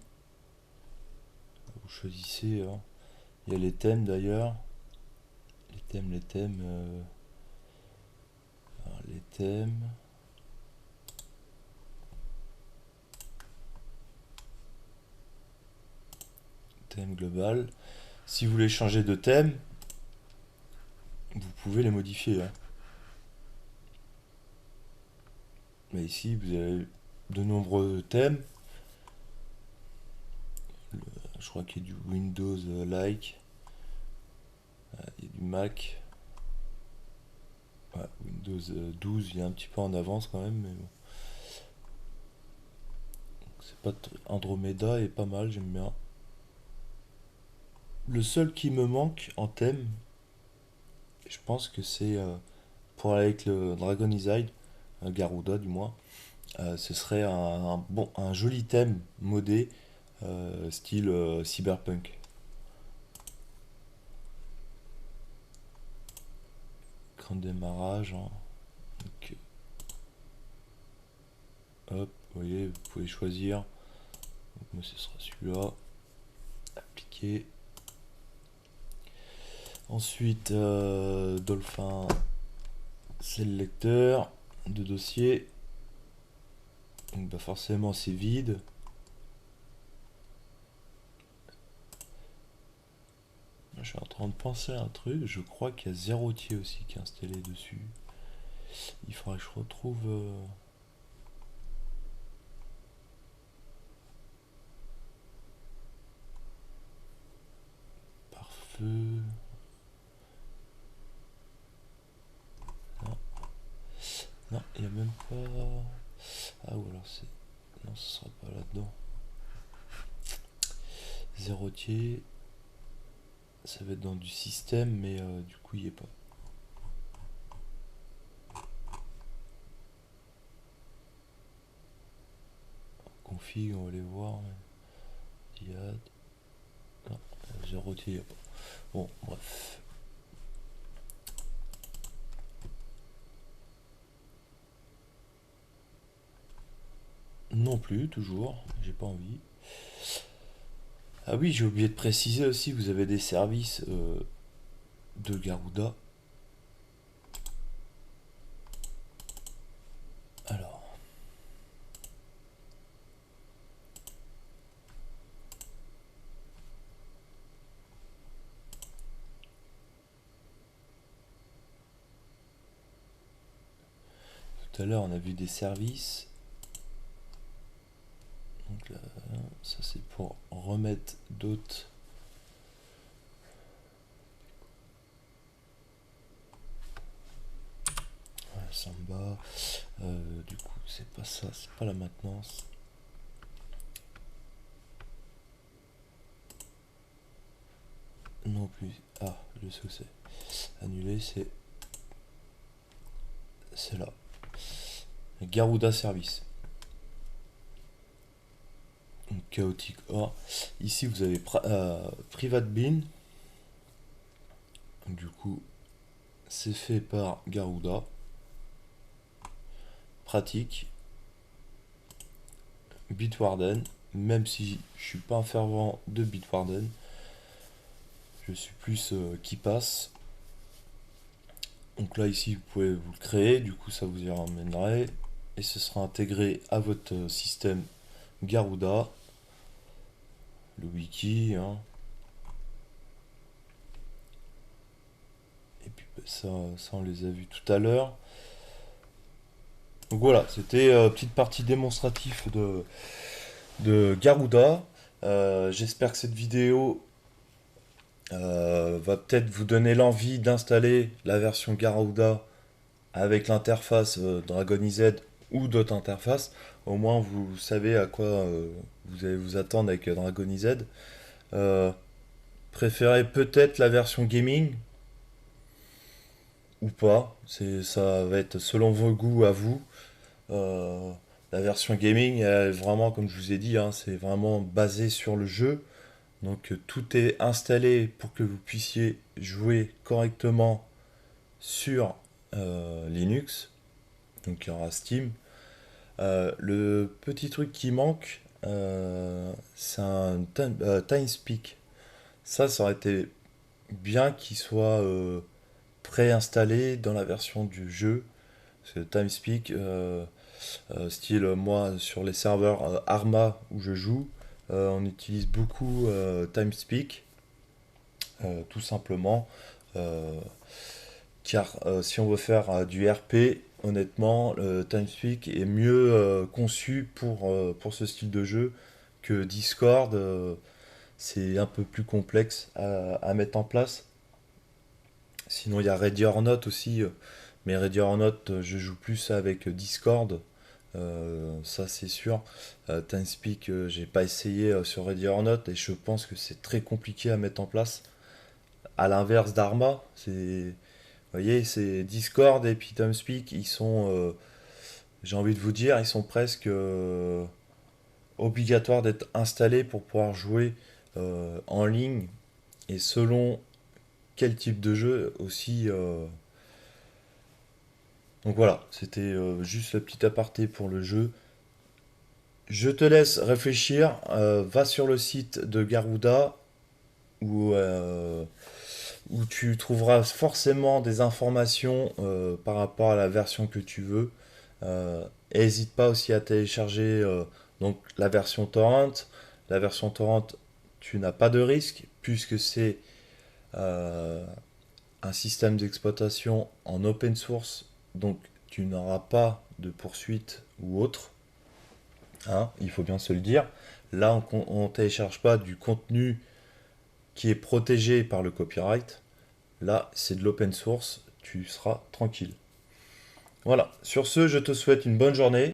Vous choisissez. Hein. Il y a les thèmes d'ailleurs. Les thèmes. Alors, les thèmes. Thème global. Si vous voulez changer de thème, vous pouvez les modifier. Hein. Mais ici, vous avez de nombreux thèmes. Je crois qu'il y a du Windows like. Il y a du Mac. Ouais, Windows 12, il est un petit peu en avance quand même, mais bon. C'est pas Andromeda est pas mal, j'aime bien. Le seul qui me manque en thème, je pense que c'est pour aller avec le Dragon Izide, Garuda du moins, ce serait un joli thème modé, style cyberpunk. Grand démarrage. Hein. Donc, hop, vous voyez, vous pouvez choisir. Donc, moi ce sera celui-là. Appliquer. Ensuite, Dolphin, c'est le lecteur de dossier. Donc bah forcément c'est vide. Je suis en train de penser à un truc. Je crois qu'il y a Zerotier aussi qui est installé dessus. Il faudrait que je retrouve... Pare-feu. Non. Non, il n'y a même pas... Ah ou alors c'est... Non, ce sera pas là-dedans. Zerotier. Ça va être dans du système, mais du coup il n'y est pas. Config, on va aller voir. Diad. Non, Zerotier, il n'y a pas. Bon, bref. Non plus, toujours. J'ai pas envie. Ah oui, j'ai oublié de préciser aussi, vous avez des services de Garuda. Alors, tout à l'heure on a vu des services. Donc là, ça c'est pour remettre d'autres. Ouais, Samba. Du coup, c'est pas ça, c'est pas la maintenance. Non plus. Ah, je sais où c'est. Annuler, c'est là. Garuda Service. Donc, chaotique or. Ici, vous avez Private Bin. Donc, du coup, c'est fait par Garuda. Pratique. Bitwarden. Même si je suis pas un fervent de Bitwarden, je suis plus qui passe. Donc là ici vous pouvez vous le créer, du coup ça vous y ramènerait et ce sera intégré à votre système Garuda, le wiki, hein. Et puis bah, ça on les a vus tout à l'heure. Donc voilà, c'était petite partie démonstrative de Garuda. J'espère que cette vidéo va peut-être vous donner l'envie d'installer la version Garuda avec l'interface Dragon IZ ou d'autres interfaces. Au moins vous savez à quoi vous allez vous attendre avec Dragon IZ. Euh, Préférez peut-être la version gaming ou pas. Ça va être selon vos goûts à vous. Euh, la version gaming, elle est vraiment, comme je vous ai dit, hein, c'est vraiment basé sur le jeu. Donc tout est installé pour que vous puissiez jouer correctement sur Linux. Donc il y aura Steam. Le petit truc qui manque, c'est un TimeSpeak. Ça aurait été bien qu'il soit préinstallé dans la version du jeu. Parce que TimeSpeak, style moi sur les serveurs Arma où je joue, on utilise beaucoup TimeSpeak, tout simplement. euh, Car si on veut faire du RP, honnêtement, le TimeSpeak est mieux conçu pour ce style de jeu que Discord. C'est un peu plus complexe mettre en place. Sinon, il y a Ready or Not aussi. Mais Ready or Not, je joue plus avec Discord. Ça, c'est sûr. TimeSpeak, j'ai pas essayé sur Ready or Not et je pense que c'est très compliqué à mettre en place. À l'inverse d'Arma, vous voyez, c'est Discord et puis TeamSpeak, ils sont, j'ai envie de vous dire, ils sont presque obligatoires d'être installés pour pouvoir jouer en ligne et selon quel type de jeu aussi. Donc voilà, c'était juste le petit aparté pour le jeu. Je te laisse réfléchir. Va sur le site de Garuda où tu trouveras forcément des informations par rapport à la version que tu veux. N'hésite pas aussi à télécharger donc la version torrent. La version torrent, tu n'as pas de risque puisque c'est euh, un système d'exploitation en open source, donc tu n'auras pas de poursuite ou autre, hein, il faut bien se le dire. Là, on ne télécharge pas du contenu qui est protégé par le copyright. Là, c'est de l'open source, tu seras tranquille. Voilà, sur ce, je te souhaite une bonne journée.